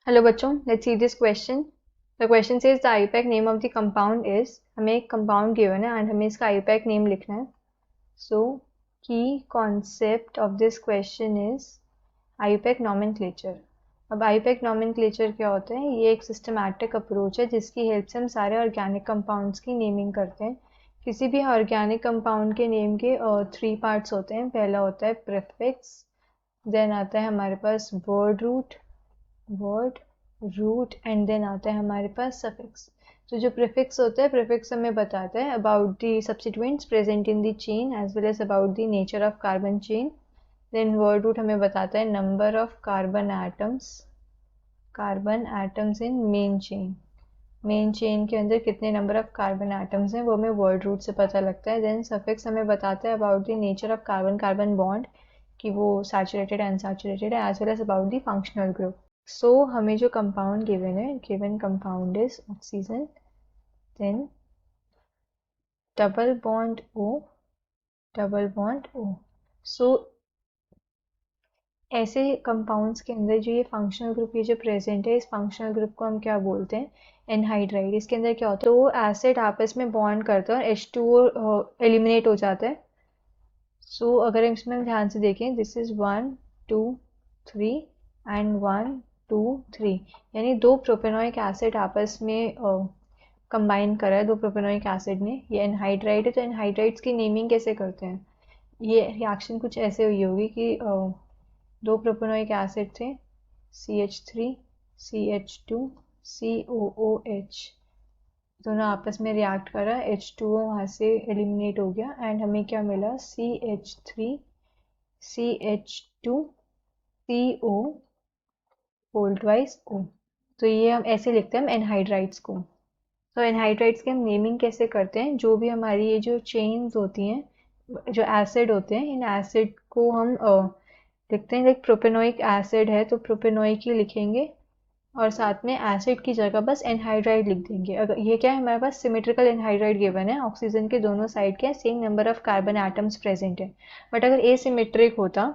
Hello बच्चों, let's see this question. The question says the IUPAC name of the compound is. हमें एक compound given है and हमें इसका आईयूपैक नेम लिखना है. सो की concept of this question is IUPAC nomenclature. अब आईयूपैक नॉमेनक्लेचर क्या होता है? ये एक सिस्टमैटिक अप्रोच है जिसकी हेल्प से हम सारे ऑर्गेनिक कंपाउंड्स की नेमिंग करते हैं. किसी भी ऑर्गेनिक कंपाउंड के नेम के 3 पार्ट्स होते हैं. पहला होता है प्रीफिक्स, देन आता है हमारे पास वर्ड रूट एंड देन आता है हमारे पास सफिक्स. तो जो प्रीफिक्स होता है, प्रीफिक्स हमें बताता है about the substituents present in the chain as well as about the nature of carbon chain. Then word root हमें बताता है number of carbon atoms in main chain के अंदर कितने नंबर ऑफ कार्बन एटम्स हैं, वो हमें वर्ड रूट से पता लगता है. देन सफिक्स हमें बताता है about the nature of carbon bond, कि वो सैचुरेटेड अनसैचुरेटेड है, as well as about the functional group. So हमें जो कंपाउंड गिवन है, given compound is oxygen, then double bond O. So ऐसे कंपाउंड्स के अंदर जो ये फंक्शनल ग्रुप ये जो प्रेजेंट है, इस फंक्शनल ग्रुप को हम क्या बोलते हैं? एनहाइड्राइड. इसके अंदर क्या होता है? तो एसिड आपस में बॉन्ड करता है और H2O एलिमिनेट हो जाता है. सो अगर इसमें हम ध्यान से देखें, दिस इज 1 2 3 एंड 1 2 3, यानी दो प्रोपेनोइक एसिड आपस में कंबाइन करा है, दो प्रोपेनोइक एसिड ने. ये एनहाइड्राइड है. तो एनहाइड्राइड्स की नेमिंग कैसे करते हैं? ये रिएक्शन कुछ ऐसे हुई होगी कि दो प्रोपेनोइक एसिड थे, CH3 CH2 COOH, दोनों आपस में रिएक्ट करा, H2O वहाँ से एलिमिनेट हो गया एंड हमें क्या मिला? CH3 CH2 CO whole twice O. तो ये हम ऐसे लिखते हैं हम एनहाइड्राइड्स को. तो एनहाइड्राइड्स की हम नेमिंग कैसे करते हैं? जो भी हमारी ये जो चेन्स होती हैं, जो एसिड होते हैं, इन एसिड को हम लिखते हैं. लाइक प्रोपेनोइक एसिड है तो प्रोपेनोइक ही लिखेंगे और साथ में एसिड की जगह बस एनहाइड्राइड लिख देंगे. अगर ये क्या है, हमारे पास सिमेट्रिकल एनहाइड्राइड गिवन है, ऑक्सीजन के दोनों साइड के same number of carbon atoms present है. बट अगर एसिमेट्रिक होता,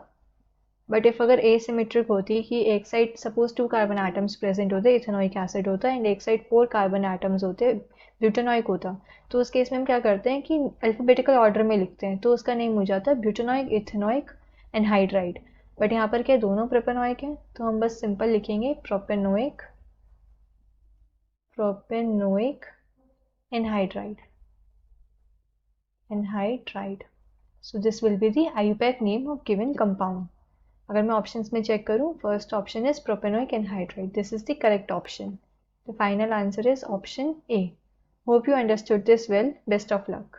अगर एसिमेट्रिक होती कि एक side suppose 2 carbon atoms present होते, इथेनोइक एसिड होता, एंड एक साइड 4 कार्बन एटम्स होते, ब्यूटेनोइक होता, तो उस केस में हम क्या करते हैं कि अल्फाबेटिकल ऑर्डर में लिखते हैं, तो उसका नेम हो जाता है ब्यूटेनोइक इथेनोइक एनहाइड्राइड. बट यहाँ पर क्या दोनों प्रोपेनोइक है, तो हम बस सिंपल लिखेंगे propanoic anhydride. So this will be the IUPAC name of given compound. अगर मैं ऑप्शंस में चेक करूँ, first option is propanoic anhydride. This is the correct option. The final answer is option A. Hope you understood this well. Best of luck.